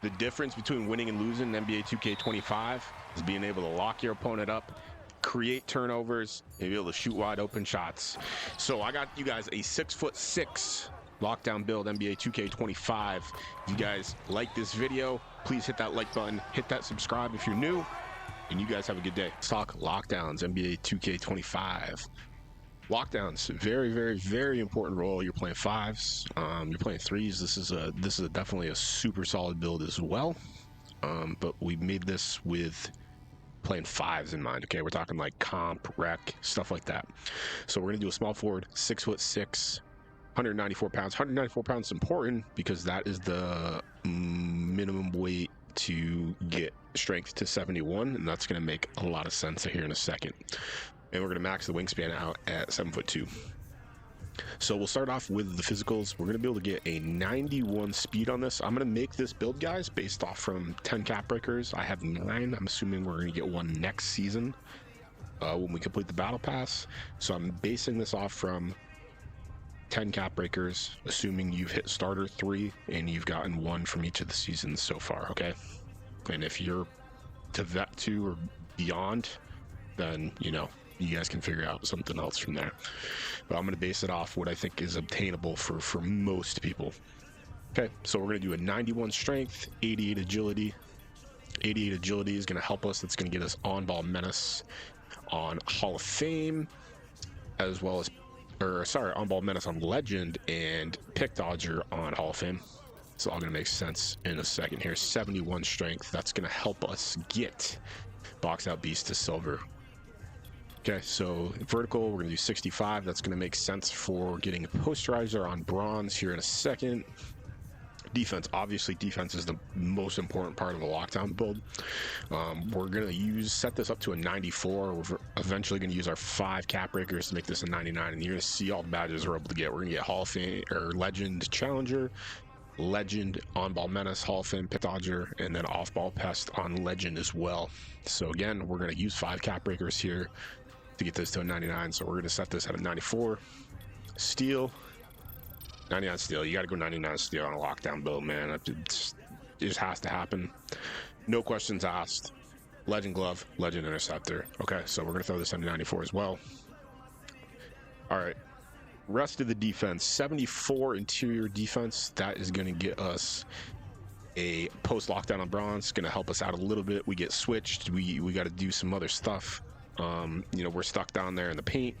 The difference between winning and losing in NBA 2K25 is being able to lock your opponent up, create turnovers, and be able to shoot wide open shots. So I got you guys a 6'6" lockdown build NBA 2K25. If you guys like this video, please hit that like button, hit that subscribe if you're new, and you guys have a good day. Let's talk lockdowns, NBA 2K25. Lockdowns, very important role. You're playing fives, you're playing threes. This is definitely a super solid build as well. But we made this with playing fives in mind. Okay, we're talking like comp, rec, stuff like that. So we're gonna do a small forward, 6'6", 194 pounds. 194 pounds is important because that is the minimum weight to get strength to 71, and that's gonna make a lot of sense here in a second. And we're going to max the wingspan out at 7'2". So we'll start off with the physicals. We're going to be able to get a 91 speed on this. I'm going to make this build, guys, based off from 10 cap breakers. I have 9. I'm assuming we're going to get one next season when we complete the battle pass. So I'm basing this off from 10 cap breakers, assuming you've hit starter 3 and you've gotten 1 from each of the seasons so far, okay? And if you're to vet 2 or beyond, then, you know, you guys can figure out something else from there. But I'm going to base it off what I think is obtainable for most people. Okay, so we're going to do a 91 strength, 88 agility. 88 agility is going to help us. That's going to get us on-ball menace on Hall of Fame, as well as, on-ball menace on Legend, and pick dodger on Hall of Fame. It's all going to make sense in a second here. 71 strength. That's going to help us get box out beast to silver. Okay, so vertical, we're going to do 65. That's going to make sense for getting a posterizer on bronze here in a second. Defense, obviously defense is the most important part of a lockdown build. We're going to set this up to a 94. We're eventually going to use our 5 cap breakers to make this a 99, and you're going to see all the badges we're able to get. We're going to get Hall of Fame or Legend Challenger, Legend on-ball menace, Hall of Fame pit dodger, and then off-ball pest on Legend as well. So again, we're going to use 5 cap breakers here to get this to a 99. So we're going to set this at a 94. Steel, 99 steel. You got to go 99 steel on a lockdown build, man. It just has to happen. No questions asked. Legend glove, Legend interceptor. Okay, so we're going to throw this on 94 as well. All right. Rest of the defense, 74 interior defense. That is going to get us a post lockdown on bronze. Going to help us out a little bit. We get switched. We got to do some other stuff. You know, we're stuck down there in the paint.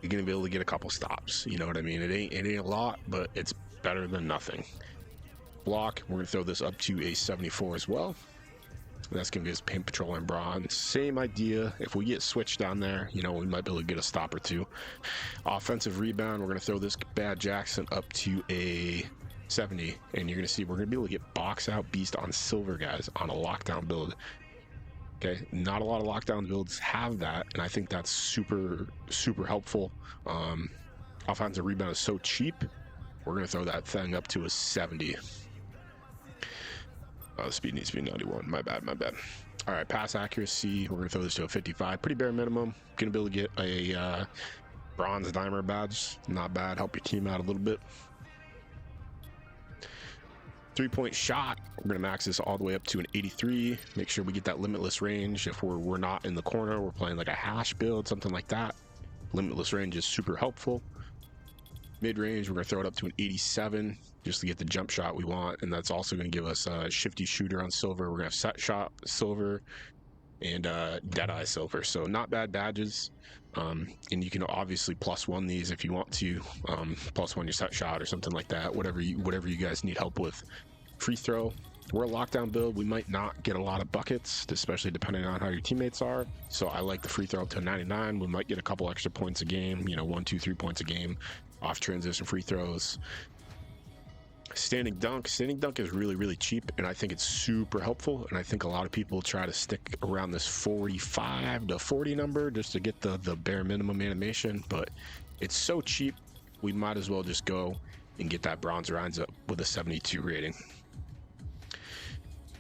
You're gonna be able to get a couple stops. You know what I mean? It ain't a lot, but it's better than nothing. Block, we're gonna throw this up to a 74 as well. That's gonna be his paint patrol and bronze. Same idea. If we get switched down there, you know, we might be able to get a stop or 2. Offensive rebound, we're gonna throw this bad Jackson up to a 70, and you're gonna see we're gonna be able to get box out beast on silver, guys, on a lockdown build. Okay, not a lot of lockdown builds have that, and I think that's super helpful. Offensive rebound is so cheap. We're gonna throw that thing up to a 70. The speed needs to be 91. My bad. All right, pass accuracy, we're gonna throw this to a 55. Pretty bare minimum. Gonna be able to get a bronze dimer badge. Not bad. Help your team out a little bit. 3-point shot, we're going to max this all the way up to an 83. Make sure we get that limitless range. If we're not in the corner, we're playing like a hash build, something like that. Limitless range is super helpful. Mid-range, we're going to throw it up to an 87 just to get the jump shot we want, and that's also going to give us a shifty shooter on silver. We're going to have set shot silver and deadeye silver, so not bad badges. And you can obviously +1 these if you want to, +1 your set shot or something like that, whatever you guys need help with. Free throw, we're a lockdown build. We might not get a lot of buckets, especially depending on how your teammates are, so I like the free throw up to 99. We might get a couple extra points a game, you know, 1, 2, 3 points a game off transition free throws. Standing dunk is really cheap, and I think it's super helpful, and I think a lot of people try to stick around this 45 to 40 number just to get the bare minimum animation, but it's so cheap we might as well just go and get that bronze rinds up with a 72 rating.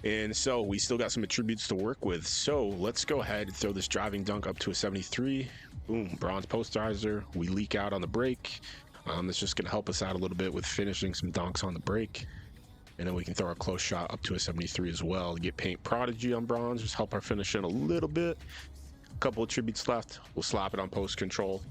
And so we still got some attributes to work with, so let's go ahead and throw this driving dunk up to a 73. Boom, bronze posterizer. We leak out on the break. It's just going to help us out a little bit with finishing some dunks on the break. And then we can throw our close shot up to a 73 as well to get Paint Prodigy on bronze, just help our finish in a little bit. A couple of tributes left. We'll slap it on post control.